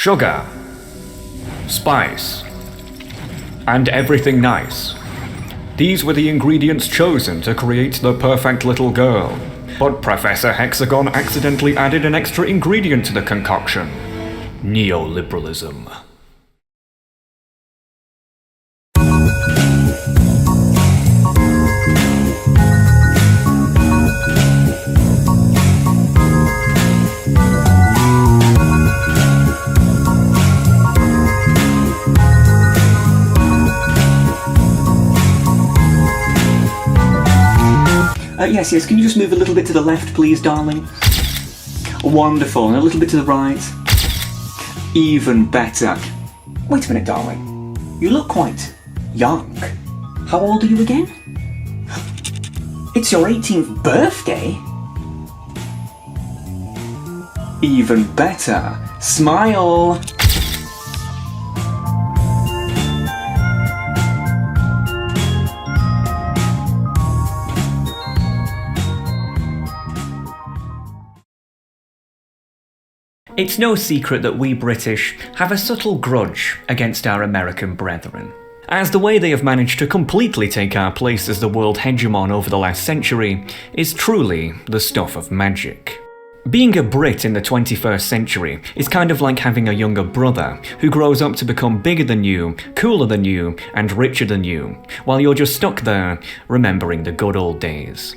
sugar, spice, and everything nice. These were the ingredients chosen to create the perfect little girl. But Professor Hexagon accidentally added an extra ingredient to the concoction: neoliberalism. Yes, can you just move a little bit to the left, please, darling? Wonderful, and a little bit to the right. Even better. Wait a minute, darling. You look quite young. How old are you again? It's your 18th birthday? Even better. Smile! It's no secret that we British have a subtle grudge against our American brethren, as the way they have managed to completely take our place as the world hegemon over the last century is truly the stuff of magic. Being a Brit in the 21st century is kind of like having a younger brother who grows up to become bigger than you, cooler than you, and richer than you, while you're just stuck there remembering the good old days.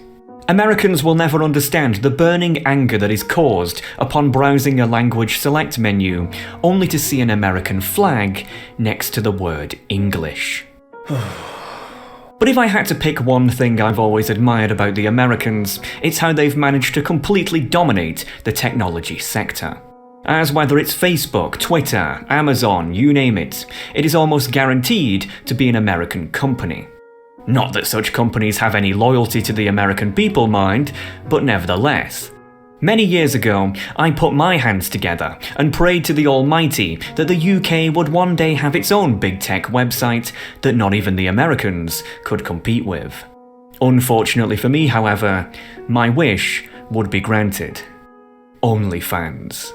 Americans will never understand the burning anger that is caused upon browsing a language select menu, only to see an American flag next to the word English. But if I had to pick one thing I've always admired about the Americans, it's how they've managed to completely dominate the technology sector. As whether it's Facebook, Twitter, Amazon, you name it, it is almost guaranteed to be an American company. Not that such companies have any loyalty to the American people, mind, but nevertheless. Many years ago, I put my hands together and prayed to the Almighty that the UK would one day have its own big tech website that not even the Americans could compete with. Unfortunately for me, however, my wish would be granted. OnlyFans.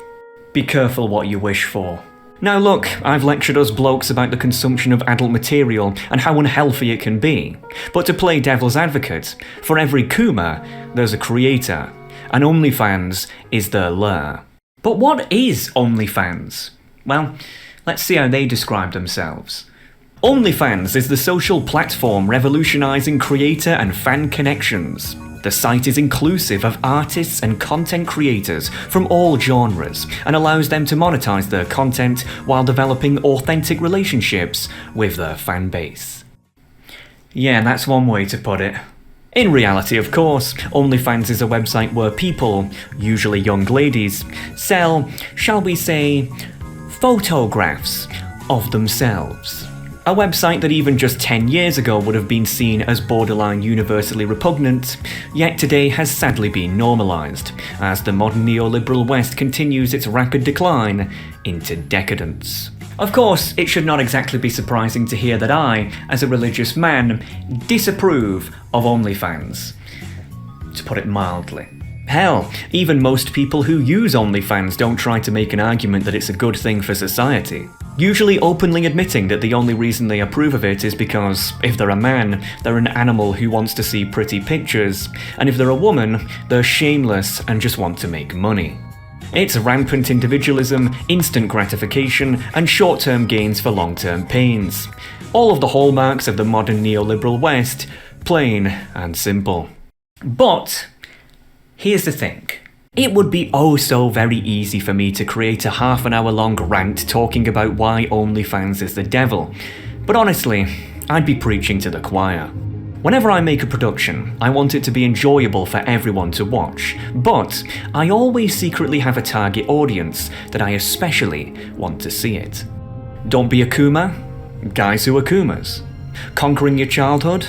Be careful what you wish for. Now look, I've lectured us blokes about the consumption of adult material and how unhealthy it can be. But to play devil's advocate, for every Kuma, there's a creator, and OnlyFans is their lair. But what is OnlyFans? Well, let's see how they describe themselves. OnlyFans is the social platform revolutionising creator and fan connections. The site is inclusive of artists and content creators from all genres and allows them to monetize their content while developing authentic relationships with their fan base. Yeah, that's one way to put it. In reality, of course, OnlyFans is a website where people, usually young ladies, sell, shall we say, photographs of themselves. A website that even just 10 years ago would have been seen as borderline universally repugnant, yet today has sadly been normalised, as the modern neoliberal West continues its rapid decline into decadence. Of course, it should not exactly be surprising to hear that I, as a religious man, disapprove of OnlyFans, to put it mildly. Hell, even most people who use OnlyFans don't try to make an argument that it's a good thing for society, usually openly admitting that the only reason they approve of it is because, if they're a man, they're an animal who wants to see pretty pictures, and if they're a woman, they're shameless and just want to make money. It's rampant individualism, instant gratification, and short-term gains for long-term pains. All of the hallmarks of the modern neoliberal West, plain and simple. But here's the thing. It would be oh so very easy for me to create a half-an-hour-long rant talking about why OnlyFans is the devil, but honestly, I'd be preaching to the choir. Whenever I make a production, I want it to be enjoyable for everyone to watch, but I always secretly have a target audience that I especially want to see it. Don't be a Kuma? Guys who are Kumas. Conquering your childhood?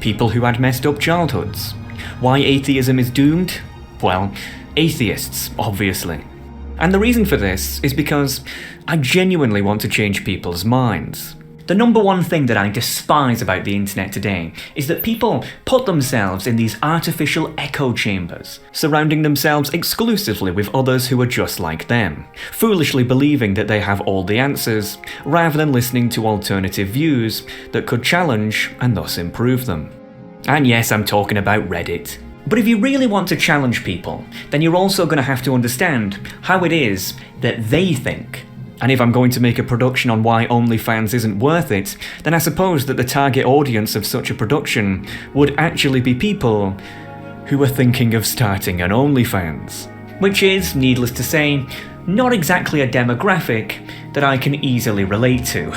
People who had messed up childhoods. Why atheism is doomed? Well, atheists, obviously. And the reason for this is because I genuinely want to change people's minds. The number one thing that I despise about the internet today is that people put themselves in these artificial echo chambers, surrounding themselves exclusively with others who are just like them, foolishly believing that they have all the answers, rather than listening to alternative views that could challenge and thus improve them. And yes, I'm talking about Reddit. But if you really want to challenge people, then you're also going to have to understand how it is that they think. And if I'm going to make a production on why OnlyFans isn't worth it, then I suppose that the target audience of such a production would actually be people who are thinking of starting an OnlyFans. Which is, needless to say, not exactly a demographic that I can easily relate to.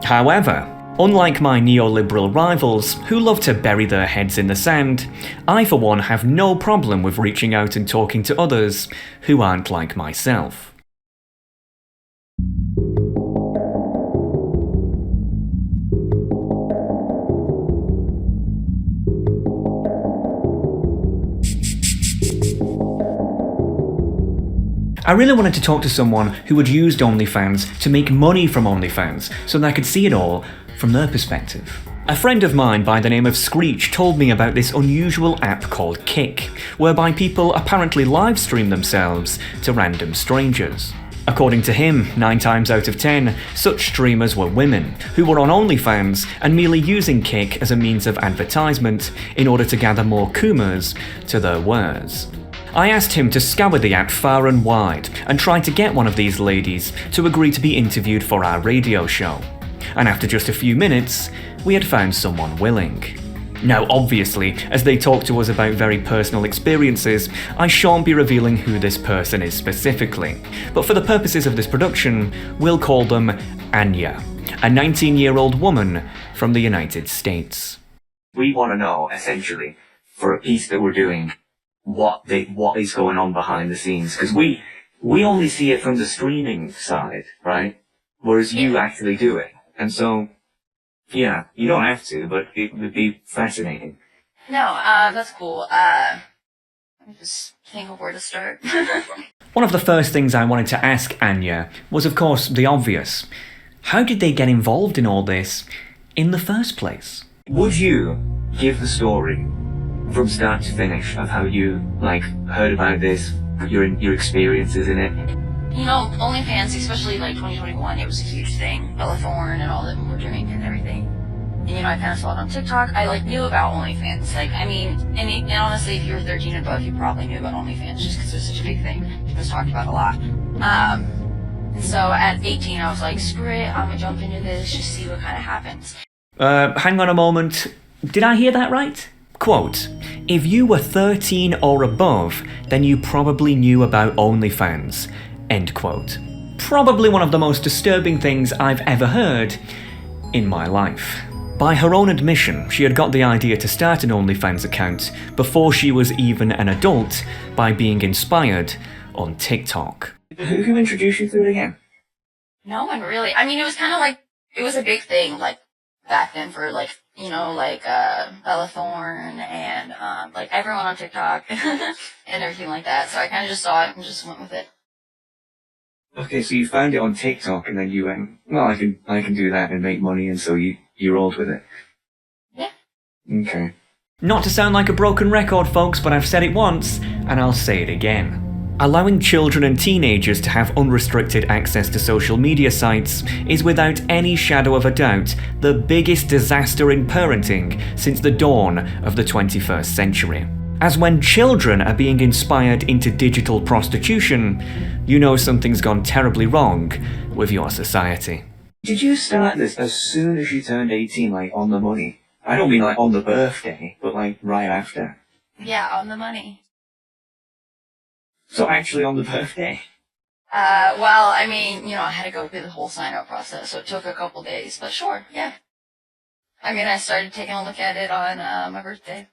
However, unlike my neoliberal rivals, who love to bury their heads in the sand, I for one have no problem with reaching out and talking to others who aren't like myself. I really wanted to talk to someone who had used OnlyFans to make money from OnlyFans so that I could see it all from their perspective. A friend of mine by the name of Screech told me about this unusual app called Kick, whereby people apparently live stream themselves to random strangers. According to him, 9 times out of 10, such streamers were women, who were on OnlyFans and merely using Kick as a means of advertisement in order to gather more kumas to their wares. I asked him to scour the app far and wide and try to get one of these ladies to agree to be interviewed for our radio show. And after just a few minutes, we had found someone willing. Now obviously, as they talk to us about very personal experiences, I shan't be revealing who this person is specifically, but for the purposes of this production, we'll call them Anya, a 19-year-old woman from the United States. We want to know, essentially, for a piece that we're doing, what is going on behind the scenes, because we only see it from the streaming side, right? Whereas you actually do it, and so yeah, you don't have to, but it would be fascinating. No, that's cool. I just think of where to start. One of the first things I wanted to ask Anya was, of course, the obvious: how did they get involved in all this in the first place? Would you give the story from start to finish of how you, heard about this, your experiences in it? You know, OnlyFans, especially 2021, it was a huge thing. Bella Thorne and all that we were doing and everything. And I kind of saw it on TikTok. I knew about OnlyFans. And honestly, if you were 13 and above, you probably knew about OnlyFans just because it was such a big thing. It was talked about a lot. And so at 18, I was like, screw it, I'm gonna jump into this, just see what kind of happens. Hang on a moment. Did I hear that right? Quote, if you were 13 or above, then you probably knew about OnlyFans. End quote. Probably one of the most disturbing things I've ever heard in my life. By her own admission, she had got the idea to start an OnlyFans account before she was even an adult by being inspired on TikTok. Who introduced you to it again? No one really. It was kind of it was a big thing, back then for Bella Thorne and everyone on TikTok and everything like that. So I kind of just saw it and just went with it. Okay, so you found it on TikTok and then you went, well, I can do that and make money, and so you rolled with it. Yeah. Okay. Not to sound like a broken record, folks, but I've said it once and I'll say it again. Allowing children and teenagers to have unrestricted access to social media sites is without any shadow of a doubt the biggest disaster in parenting since the dawn of the 21st century. As when children are being inspired into digital prostitution, you know something's gone terribly wrong with your society. Did you start this as soon as you turned 18, on the money? I don't mean on the birthday, but right after. Yeah, on the money. So actually on the birthday? Well, I had to go through the whole sign-up process, so it took a couple days, but sure, yeah. I started taking a look at it on my birthday.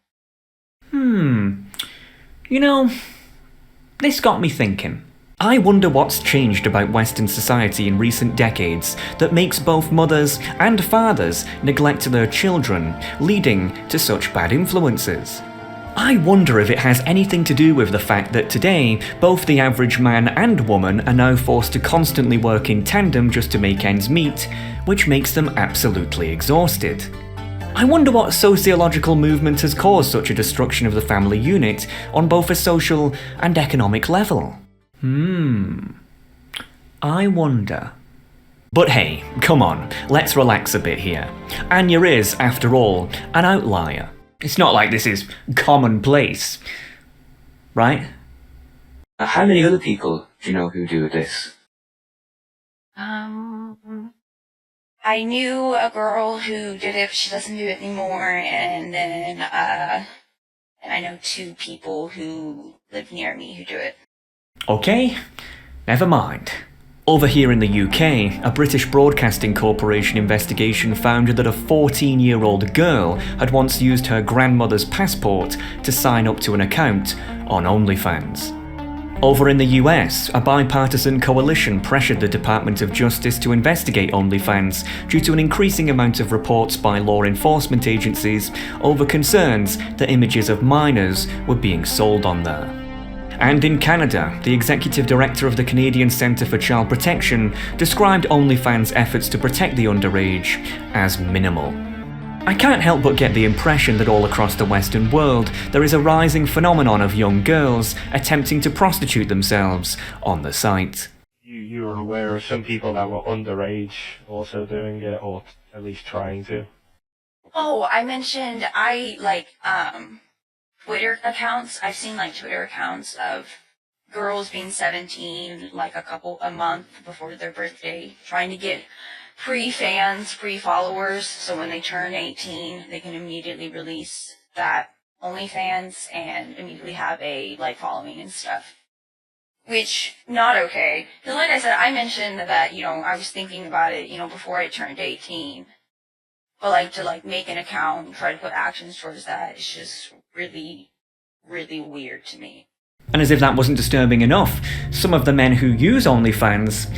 This got me thinking. I wonder what's changed about Western society in recent decades that makes both mothers and fathers neglect their children, leading to such bad influences. I wonder if it has anything to do with the fact that today, both the average man and woman are now forced to constantly work in tandem just to make ends meet, which makes them absolutely exhausted. I wonder what sociological movement has caused such a destruction of the family unit on both a social and economic level. I wonder. But hey, come on, let's relax a bit here. Anya is, after all, an outlier. It's not like this is commonplace, right? How many other people do you know who do this? I knew a girl who did it, but she doesn't do it anymore, and then, and I know 2 people who live near me who do it. Okay, never mind. Over here in the UK, a British Broadcasting Corporation investigation found that a 14-year-old girl had once used her grandmother's passport to sign up to an account on OnlyFans. Over in the US, a bipartisan coalition pressured the Department of Justice to investigate OnlyFans due to an increasing amount of reports by law enforcement agencies over concerns that images of minors were being sold on there. And in Canada, the executive director of the Canadian Centre for Child Protection described OnlyFans' efforts to protect the underage as minimal. I can't help but get the impression that all across the Western world there is a rising phenomenon of young girls attempting to prostitute themselves on the site. You were aware of some people that were underage also doing it, or at least trying to? Oh, I mentioned, Twitter accounts. I've seen, Twitter accounts of girls being 17, a month before their birthday, trying to get pre-fans, pre-followers, so when they turn 18, they can immediately release that OnlyFans and immediately have a, following and stuff. Which, not okay. Because like I said, I mentioned that, I was thinking about it, before I turned 18. But, to, make an account and try to put actions towards that, it's just really, really weird to me. And as if that wasn't disturbing enough, some of the men who use OnlyFans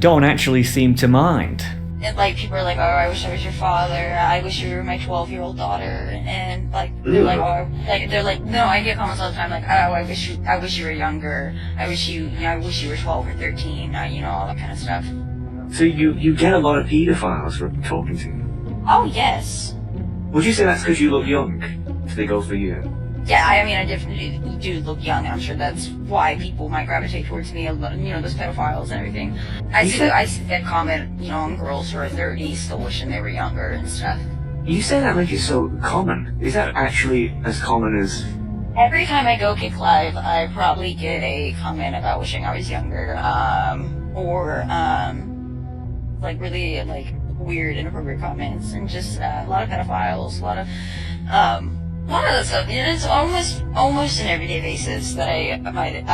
don't actually seem to mind. And, people are like, oh, I wish I was your father, I wish you were my 12-year-old daughter, and, they're like, oh, they're like, no, I get comments all the time, oh, I wish you were younger, I wish you were 12 or 13, all that kind of stuff. So you get a lot of paedophiles from talking to you? Oh, yes. Would you say that's because you look young? So they go for you? Yeah, I definitely do look young. I'm sure that's why people might gravitate towards me, those pedophiles and everything. I see that comment, on girls who are 30 still wishing they were younger and stuff. You say that like it's so common. Is that actually as common as... Every time I go kick live, I probably get a comment about wishing I was younger, or really, weird, inappropriate comments, and just a lot of pedophiles, a lot of that stuff. It's almost an everyday basis that I might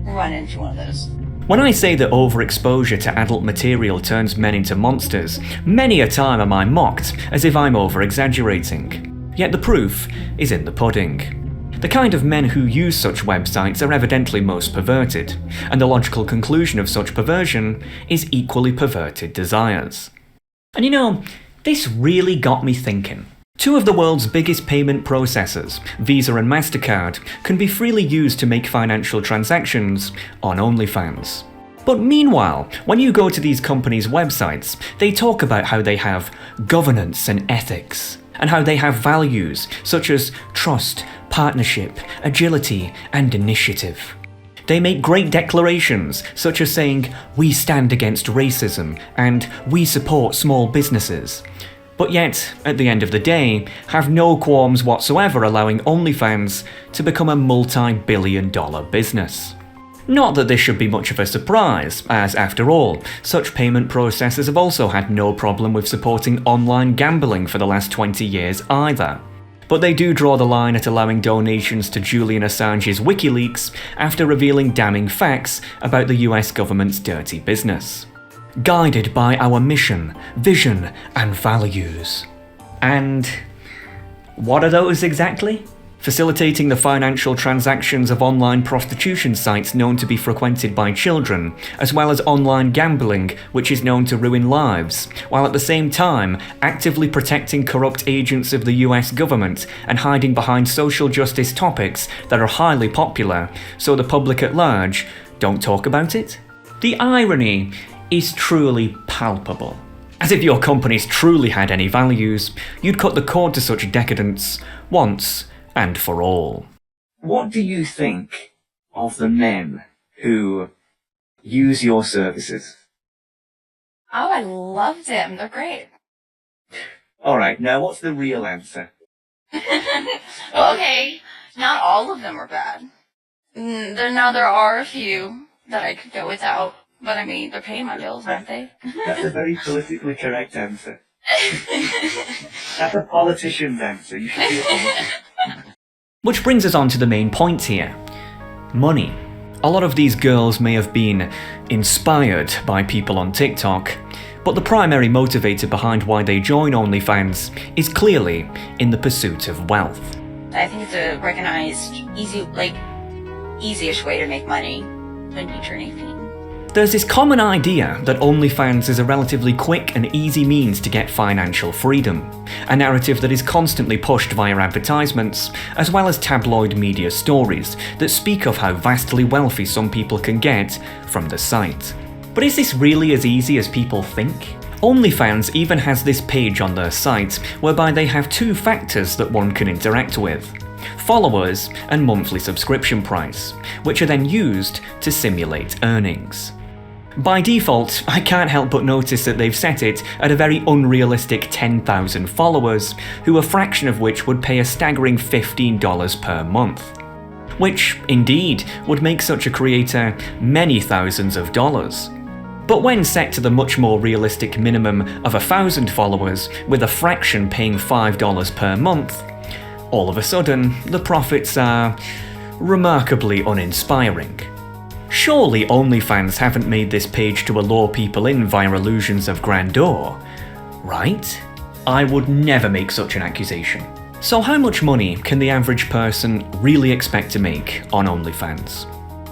run into one of those. When I say that overexposure to adult material turns men into monsters, many a time am I mocked as if I'm over-exaggerating. Yet the proof is in the pudding. The kind of men who use such websites are evidently most perverted, and the logical conclusion of such perversion is equally perverted desires. And this really got me thinking. 2 of the world's biggest payment processors, Visa and MasterCard, can be freely used to make financial transactions on OnlyFans. But meanwhile, when you go to these companies' websites, they talk about how they have governance and ethics, and how they have values such as trust, partnership, agility, and initiative. They make great declarations, such as saying, "We stand against racism," and "We support small businesses." But yet, at the end of the day, have no qualms whatsoever allowing OnlyFans to become a multi-billion-dollar business. Not that this should be much of a surprise, as after all, such payment processors have also had no problem with supporting online gambling for the last 20 years either. But they do draw the line at allowing donations to Julian Assange's WikiLeaks after revealing damning facts about the US government's dirty business. Guided by our mission, vision, and values. And what are those exactly? Facilitating the financial transactions of online prostitution sites known to be frequented by children, as well as online gambling, which is known to ruin lives, while at the same time actively protecting corrupt agents of the US government and hiding behind social justice topics that are highly popular, so the public at large don't talk about it? The irony is truly palpable. As if your companies truly had any values, you'd cut the cord to such decadence once and for all. What do you think of the men who use your services? Oh, I love them. They're great. Alright, now what's the real answer? Well, okay, not all of them are bad. There are a few that I could go without, but I mean, they're paying my bills, aren't they? That's a very politically correct answer. That's a politician's answer. You should be a politician. Which brings us on to the main point here. Money. A lot of these girls may have been inspired by people on TikTok, but the primary motivator behind why they join OnlyFans is clearly in the pursuit of wealth. I think it's a recognized, easiest way to make money when you turn 18. There's this common idea that OnlyFans is a relatively quick and easy means to get financial freedom, a narrative that is constantly pushed via advertisements, as well as tabloid media stories that speak of how vastly wealthy some people can get from the site. But is this really as easy as people think? OnlyFans even has this page on their site whereby they have two factors that one can interact with: followers and monthly subscription price, which are then used to simulate earnings. By default, I can't help but notice that they've set it at a very unrealistic 10,000 followers, who a fraction of which would pay a staggering $15 per month. Which, indeed, would make such a creator many thousands of dollars. But when set to the much more realistic minimum of 1,000 followers, with a fraction paying $5 per month, all of a sudden, the profits are remarkably uninspiring. Surely OnlyFans haven't made this page to allure people in via illusions of grandeur, right? I would never make such an accusation. So how much money can the average person really expect to make on OnlyFans?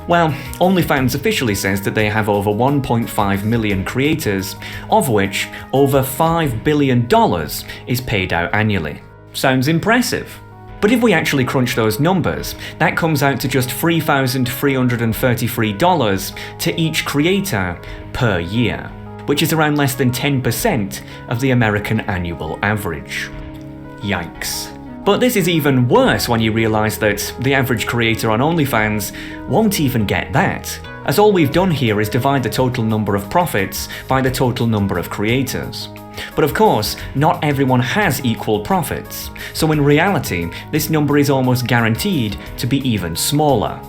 Well, OnlyFans officially says that they have over 1.5 million creators, of which over $5 billion is paid out annually. Sounds impressive. But if we actually crunch those numbers, that comes out to just $3,333 to each creator per year, which is around less than 10% of the American annual average. Yikes. But this is even worse when you realise that the average creator on OnlyFans won't even get that, as all we've done here is divide the total number of profits by the total number of creators. But of course, not everyone has equal profits, so in reality, this number is almost guaranteed to be even smaller,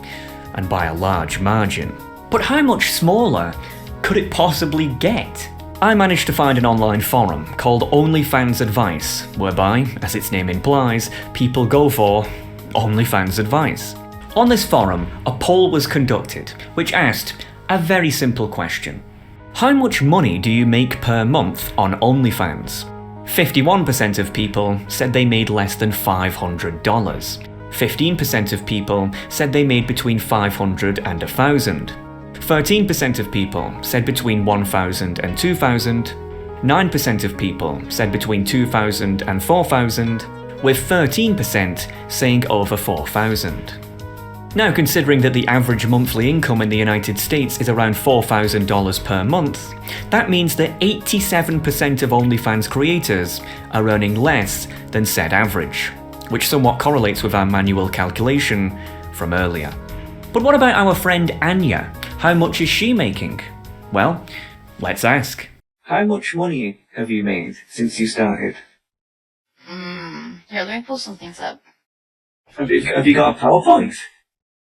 and by a large margin. But how much smaller could it possibly get? I managed to find an online forum called OnlyFans Advice, whereby, as its name implies, people go for OnlyFans advice. On this forum, a poll was conducted, which asked a very simple question. How much money do you make per month on OnlyFans? 51% of people said they made less than $500. 15% of people said they made between $500 and $1,000. 13% of people said between $1,000 and $2,000. 9% of people said between $2,000 and $4,000, with 13% saying over $4,000. Now, considering that the average monthly income in the United States is around $4,000 per month, that means that 87% of OnlyFans creators are earning less than said average, which somewhat correlates with our manual calculation from earlier. But what about our friend Anya? How much is she making? Well, let's ask. How much money have you made since you started? Here, let me pull some things up. Have you got a PowerPoint?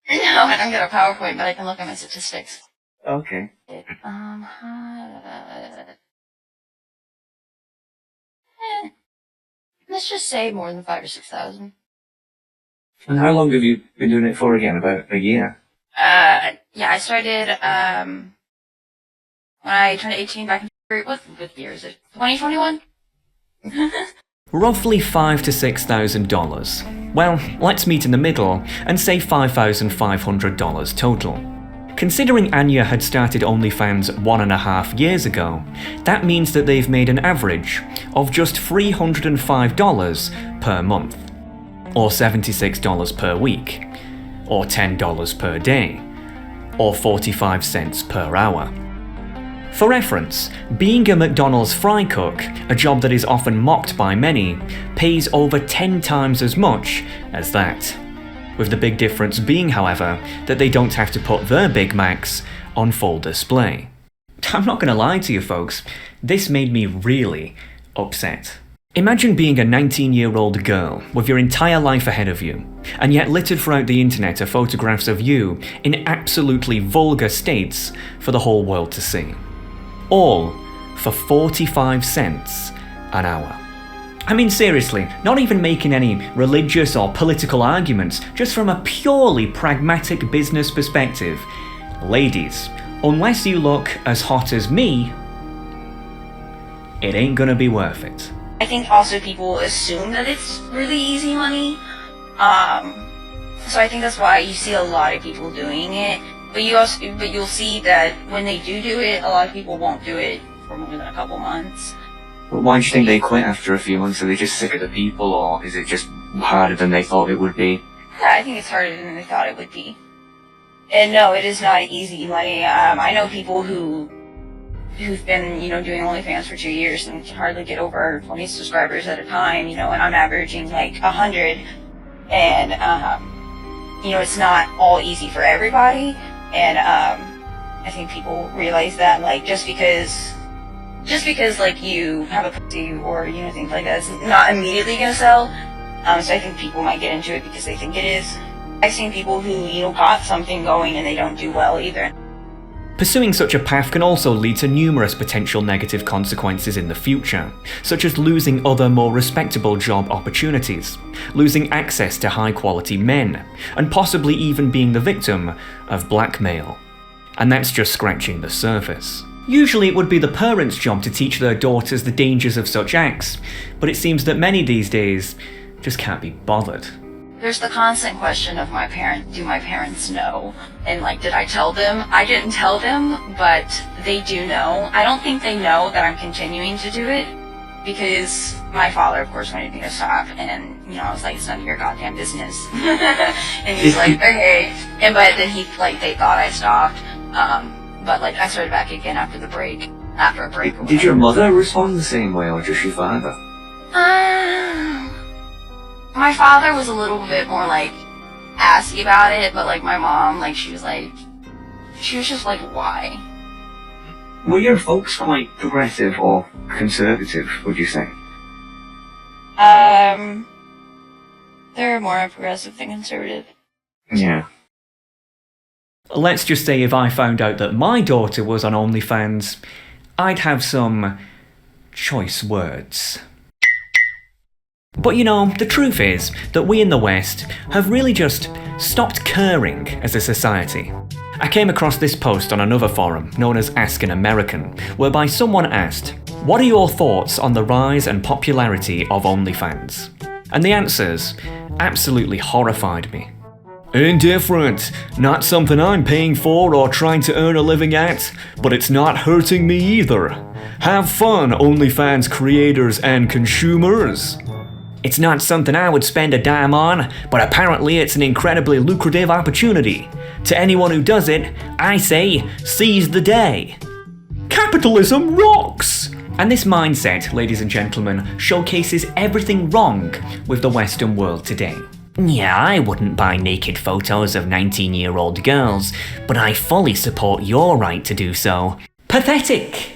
No, I don't get a PowerPoint, but I can look at my statistics. Okay. Let's just say more than 5,000 or 6,000. And how long have you been doing it for again? About a year? Yeah, I started, when I turned 18 back in February. What year is it? 2021? Roughly $5,000 to $6,000. Well, let's meet in the middle and say $5,500 total. Considering Anya had started OnlyFans 1.5 years ago, that means that they've made an average of just $305 per month, or $76 per week, or $10 per day, or 45 cents per hour. For reference, being a McDonald's fry cook, a job that is often mocked by many, pays over 10 times as much as that. With the big difference being, however, that they don't have to put their Big Macs on full display. I'm not gonna lie to you folks, this made me really upset. Imagine being a 19-year-old girl with your entire life ahead of you, and yet littered throughout the internet are photographs of you in absolutely vulgar states for the whole world to see. All for 45 cents an hour. I mean seriously, not even making any religious or political arguments, just from a purely pragmatic business perspective. Ladies, unless you look as hot as me, it ain't gonna be worth it. I think also people assume that it's really easy money. So I think that's why you see a lot of people doing it. But you'll see that when they do it, a lot of people won't do it for more than a couple months. But why do you think they quit after a few months? Are they just sick of the people, or is it just harder than they thought it would be? Yeah, I think it's harder than they thought it would be. And no, it is not easy money. I know people who've been, doing OnlyFans for 2 years and can hardly get over 20 subscribers at a time, and I'm averaging like 100. And, it's not all easy for everybody. And, I think people realize that, like, just because like you have a pussy or, things like that, it's not immediately gonna sell. So I think people might get into it because they think it is. I've seen people who, got something going and they don't do well either. Pursuing such a path can also lead to numerous potential negative consequences in the future, such as losing other more respectable job opportunities, losing access to high-quality men, and possibly even being the victim of blackmail. And that's just scratching the surface. Usually it would be the parents' job to teach their daughters the dangers of such acts, but it seems that many these days just can't be bothered. There's the constant question of do my parents know? And did I tell them? I didn't tell them, but they do know. I don't think they know that I'm continuing to do it, because my father, of course, wanted me to stop, and, I was like, it's none of your goddamn business. And he's like, okay. But then they thought I stopped. But I started back again after a break. Did your mother respond the same way, or just your father? My father was a little bit more assy about it, but my mom, she was just why? Were your folks quite progressive or conservative, would you say? They're more progressive than conservative. Yeah. Let's just say if I found out that my daughter was on OnlyFans, I'd have some choice words. But the truth is that we in the West have really just stopped caring as a society. I came across this post on another forum known as Ask an American, whereby someone asked, "What are your thoughts on the rise and popularity of OnlyFans?" And the answers absolutely horrified me. "Indifferent. Not something I'm paying for or trying to earn a living at, but it's not hurting me either. Have fun, OnlyFans creators and consumers. It's not something I would spend a dime on, but apparently it's an incredibly lucrative opportunity. To anyone who does it, I say, seize the day. Capitalism rocks!" And this mindset, ladies and gentlemen, showcases everything wrong with the Western world today. Yeah, I wouldn't buy naked photos of 19-year-old girls, but I fully support your right to do so. Pathetic!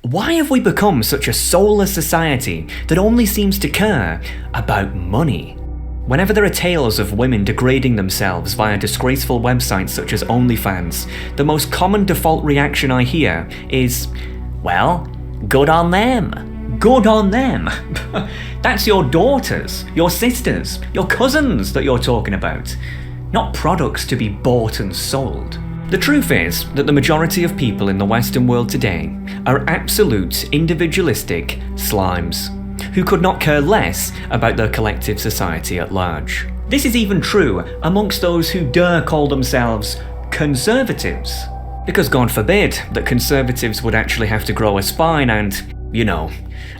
Why have we become such a soulless society that only seems to care about money? Whenever there are tales of women degrading themselves via disgraceful websites such as OnlyFans, the most common default reaction I hear is, well, good on them. Good on them. That's your daughters, your sisters, your cousins that you're talking about, not products to be bought and sold. The truth is that the majority of people in the Western world today are absolute individualistic slimes, who could not care less about their collective society at large. This is even true amongst those who dare call themselves conservatives. Because God forbid that conservatives would actually have to grow a spine and,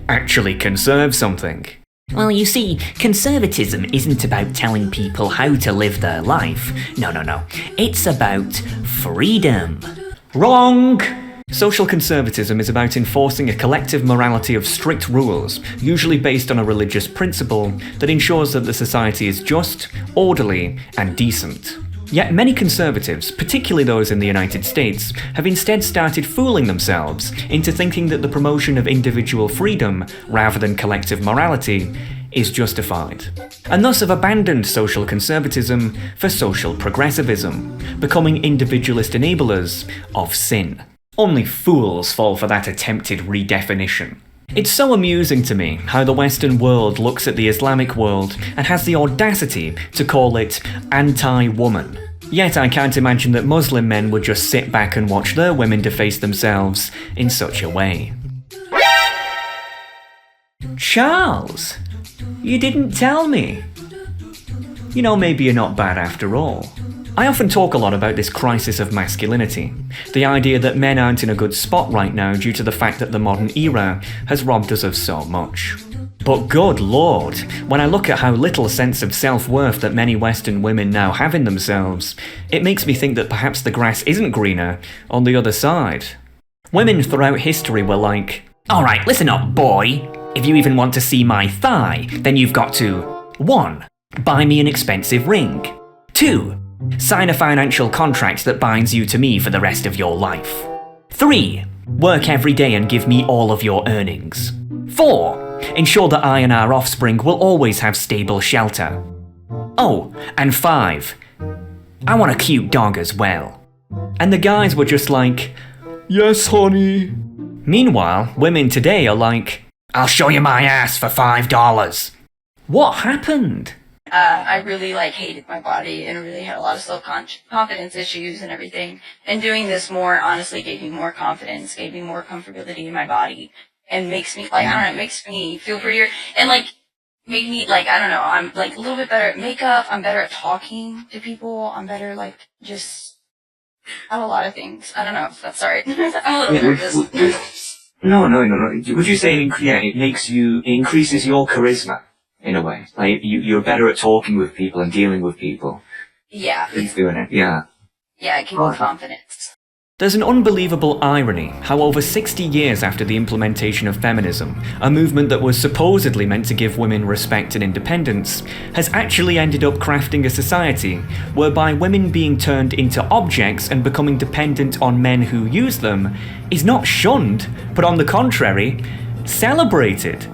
actually conserve something. Well, you see, conservatism isn't about telling people how to live their life. No. It's about freedom. Wrong! Social conservatism is about enforcing a collective morality of strict rules, usually based on a religious principle that ensures that the society is just, orderly, and decent. Yet many conservatives, particularly those in the United States, have instead started fooling themselves into thinking that the promotion of individual freedom, rather than collective morality, is justified, and thus have abandoned social conservatism for social progressivism, becoming individualist enablers of sin. Only fools fall for that attempted redefinition. It's so amusing to me how the Western world looks at the Islamic world and has the audacity to call it anti-woman. Yet I can't imagine that Muslim men would just sit back and watch their women deface themselves in such a way. Charles, you didn't tell me. You know, maybe you're not bad after all. I often talk a lot about this crisis of masculinity, the idea that men aren't in a good spot right now due to the fact that the modern era has robbed us of so much. But good lord, when I look at how little sense of self-worth that many Western women now have in themselves, it makes me think that perhaps the grass isn't greener on the other side. Women throughout history were like, "Alright, listen up, boy. If you even want to see my thigh, then you've got to 1. Buy me an expensive ring. 2. Sign a financial contract that binds you to me for the rest of your life. 3. Work every day and give me all of your earnings. 4. Ensure that I and our offspring will always have stable shelter. Oh, and 5. I want a cute dog as well." And the guys were just like, "Yes, honey." Meanwhile, women today are like, "I'll show you my ass for $5. What happened? I really hated my body and really had a lot of self-confidence issues and everything. And doing this more honestly gave me more confidence, gave me more comfortability in my body, and makes me I don't know, it makes me feel prettier and made me I don't know, I'm a little bit better at makeup. I'm better at talking to people. I'm better just at a lot of things. I don't know if that's sorry. I'm a little nervous. No. Would you say it increases your charisma in a way? You're better at talking with people and dealing with people. Yeah. Than doing it. Yeah. Yeah, it gives me confidence. There's an unbelievable irony how over 60 years after the implementation of feminism, a movement that was supposedly meant to give women respect and independence, has actually ended up crafting a society whereby women being turned into objects and becoming dependent on men who use them is not shunned, but on the contrary, celebrated.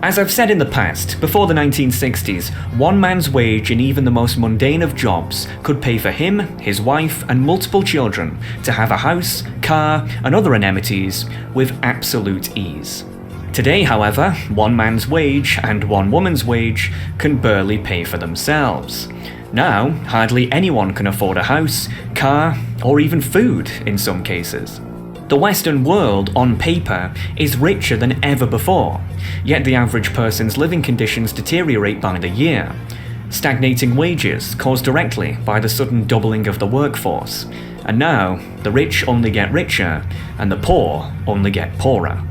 As I've said in the past, before the 1960s, one man's wage in even the most mundane of jobs could pay for him, his wife, and multiple children to have a house, car, and other amenities with absolute ease. Today, however, one man's wage and one woman's wage can barely pay for themselves. Now, hardly anyone can afford a house, car, or even food in some cases. The Western world, on paper, is richer than ever before, yet the average person's living conditions deteriorate by the year. Stagnating wages caused directly by the sudden doubling of the workforce, and now the rich only get richer and the poor only get poorer.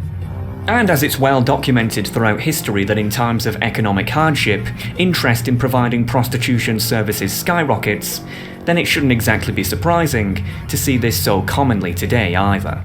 And as it's well documented throughout history that in times of economic hardship, interest in providing prostitution services skyrockets, then it shouldn't exactly be surprising to see this so commonly today either.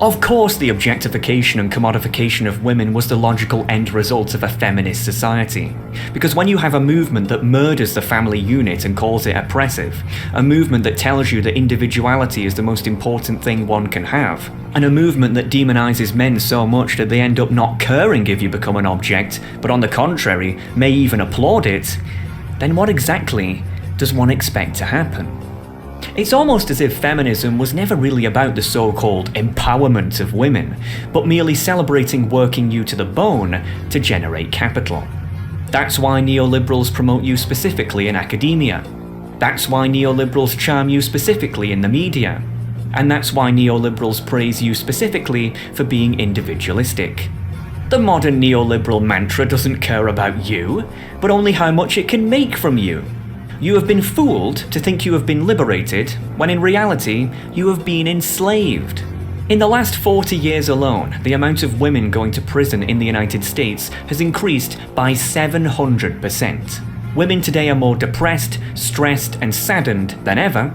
Of course, the objectification and commodification of women was the logical end result of a feminist society. Because when you have a movement that murders the family unit and calls it oppressive, a movement that tells you that individuality is the most important thing one can have, and a movement that demonizes men so much that they end up not caring if you become an object, but on the contrary, may even applaud it, then what exactly does one expect to happen? It's almost as if feminism was never really about the so-called empowerment of women, but merely celebrating working you to the bone to generate capital. That's why neoliberals promote you specifically in academia. That's why neoliberals charm you specifically in the media. And that's why neoliberals praise you specifically for being individualistic. The modern neoliberal mantra doesn't care about you, but only how much it can make from you. You have been fooled to think you have been liberated, when in reality, you have been enslaved. In the last 40 years alone, the amount of women going to prison in the United States has increased by 700%. Women today are more depressed, stressed, and saddened than ever.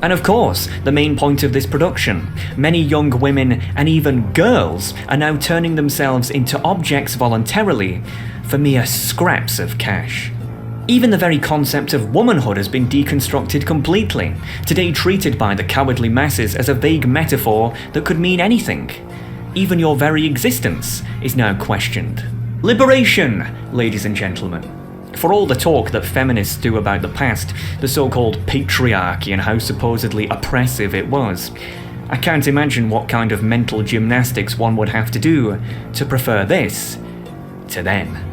And of course, the main point of this production, many young women and even girls are now turning themselves into objects voluntarily for mere scraps of cash. Even the very concept of womanhood has been deconstructed completely, today treated by the cowardly masses as a vague metaphor that could mean anything. Even your very existence is now questioned. Liberation, ladies and gentlemen. For all the talk that feminists do about the past, the so-called patriarchy and how supposedly oppressive it was, I can't imagine what kind of mental gymnastics one would have to do to prefer this to then.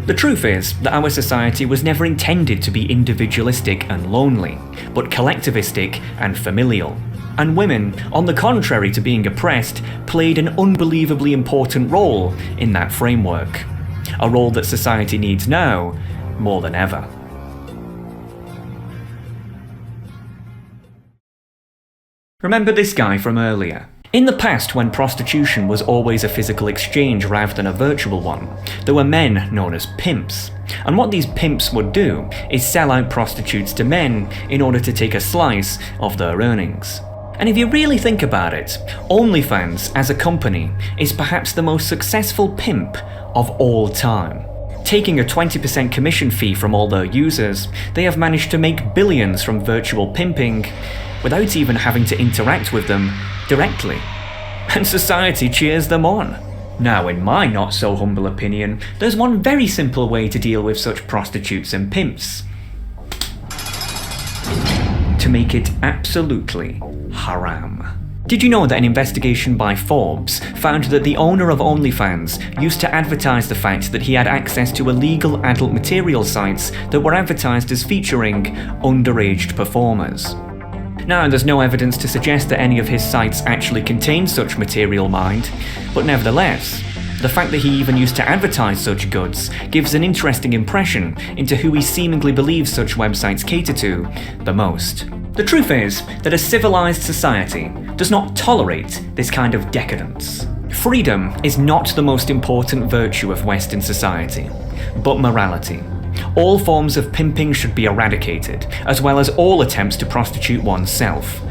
The truth is that our society was never intended to be individualistic and lonely, but collectivistic and familial. And women, on the contrary to being oppressed, played an unbelievably important role in that framework. A role that society needs now more than ever. Remember this guy from earlier? In the past, when prostitution was always a physical exchange rather than a virtual one, there were men known as pimps. And what these pimps would do is sell out prostitutes to men in order to take a slice of their earnings. And if you really think about it, OnlyFans as a company is perhaps the most successful pimp of all time. Taking a 20% commission fee from all their users, they have managed to make billions from virtual pimping without even having to interact with them directly. And society cheers them on. Now, in my not so humble opinion, there's one very simple way to deal with such prostitutes and pimps. To make it absolutely haram. Did you know that an investigation by Forbes found that the owner of OnlyFans used to advertise the fact that he had access to illegal adult material sites that were advertised as featuring underage performers? Now, there's no evidence to suggest that any of his sites actually contain such material, mind, but nevertheless, the fact that he even used to advertise such goods gives an interesting impression into who he seemingly believes such websites cater to the most. The truth is that a civilized society does not tolerate this kind of decadence. Freedom is not the most important virtue of Western society, but morality. All forms of pimping should be eradicated, as well as all attempts to prostitute oneself.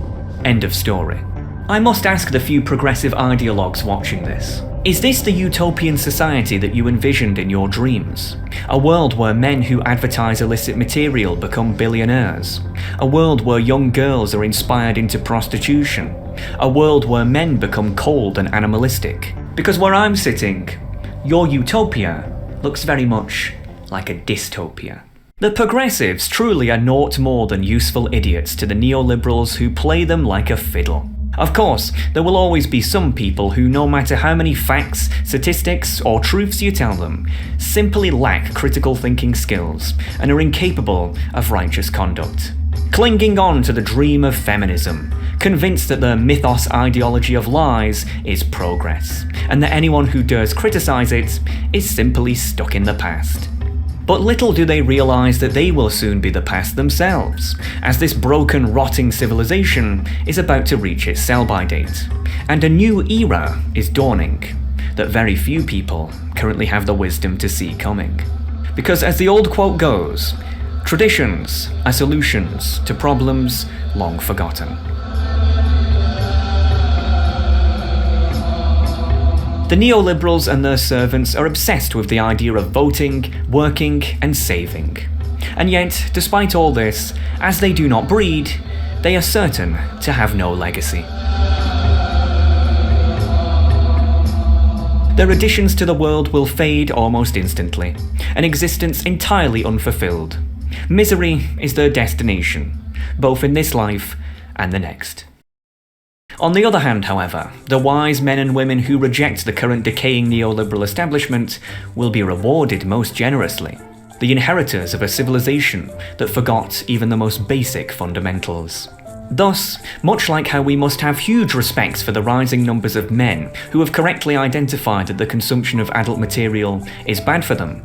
End of story. I must ask the few progressive ideologues watching this. Is this the utopian society that you envisioned in your dreams? A world where men who advertise illicit material become billionaires? A world where young girls are inspired into prostitution? A world where men become cold and animalistic? Because where I'm sitting, your utopia looks very much like a dystopia. The progressives truly are naught more than useful idiots to the neoliberals who play them like a fiddle. Of course, there will always be some people who, no matter how many facts, statistics, or truths you tell them, simply lack critical thinking skills and are incapable of righteous conduct. Clinging on to the dream of feminism, convinced that their mythos ideology of lies is progress, and that anyone who dares criticize it is simply stuck in the past. But little do they realise that they will soon be the past themselves, as this broken, rotting civilization is about to reach its sell-by date, and a new era is dawning that very few people currently have the wisdom to see coming. Because as the old quote goes, traditions are solutions to problems long forgotten. The neoliberals and their servants are obsessed with the idea of voting, working, and saving. And yet, despite all this, as they do not breed, they are certain to have no legacy. Their additions to the world will fade almost instantly, an existence entirely unfulfilled. Misery is their destination, both in this life and the next. On the other hand, however, the wise men and women who reject the current decaying neoliberal establishment will be rewarded most generously, the inheritors of a civilization that forgot even the most basic fundamentals. Thus, much like how we must have huge respect for the rising numbers of men who have correctly identified that the consumption of adult material is bad for them,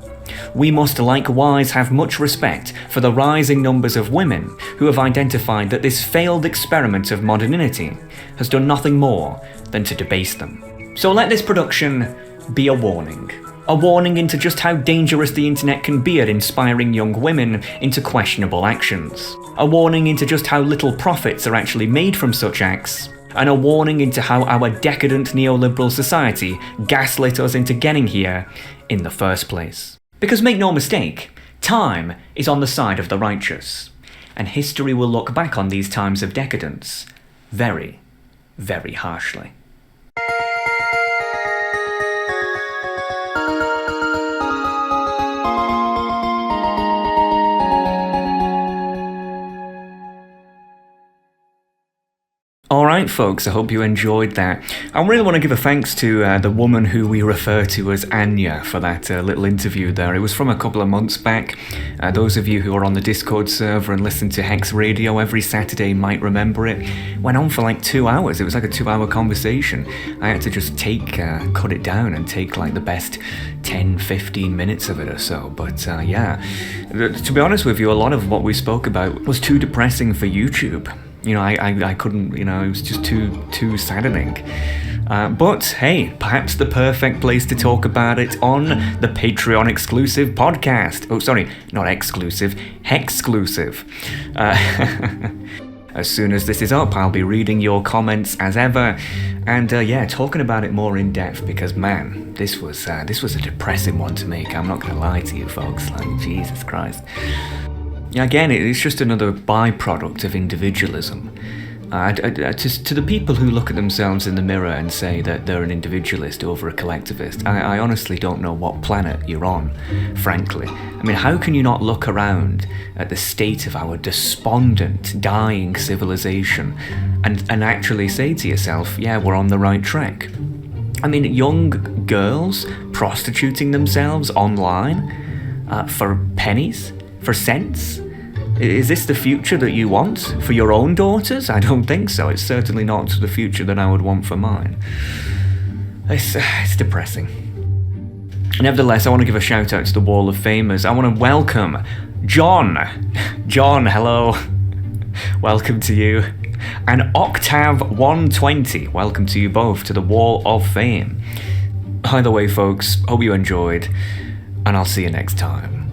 we must likewise have much respect for the rising numbers of women who have identified that this failed experiment of modernity has done nothing more than to debase them. So let this production be a warning. A warning into just how dangerous the internet can be at inspiring young women into questionable actions. A warning into just how little profits are actually made from such acts. And a warning into how our decadent neoliberal society gaslit us into getting here in the first place. Because make no mistake, time is on the side of the righteous. And history will look back on these times of decadence very, very harshly. Alright folks, I hope you enjoyed that. I really want to give a thanks to the woman who we refer to as Anya for that little interview there. It was from a couple of months back. Those of you who are on the Discord server and listen to Hex Radio every Saturday might remember it. Went on for like 2 hours. It was like a 2-hour conversation. I had to just cut it down and take like the best 10-15 minutes of it or so. But yeah, to be honest with you, a lot of what we spoke about was too depressing for YouTube. You know, I couldn't, you know, it was just too saddening. But hey, perhaps the perfect place to talk about it on the Patreon exclusive podcast. Oh, sorry, not exclusive, Hexclusive. As soon as this is up, I'll be reading your comments as ever, and yeah, talking about it more in depth, because man, this was a depressing one to make. I'm not gonna lie to you folks, like Jesus Christ. Again, it's just another byproduct of individualism. To the people who look at themselves in the mirror and say that they're an individualist over a collectivist, I honestly don't know what planet you're on, frankly. I mean, how can you not look around at the state of our despondent, dying civilization and actually say to yourself, yeah, we're on the right track? I mean, young girls prostituting themselves online for pennies, for cents? Is this the future that you want for your own daughters? I don't think so. It's certainly not the future that I would want for mine. It's depressing. Nevertheless, I want to give a shout out to the Wall of Famers. I want to welcome John. John, hello. Welcome to you. And Octave120, welcome to you both to the Wall of Fame. Either way, folks, hope you enjoyed, and I'll see you next time.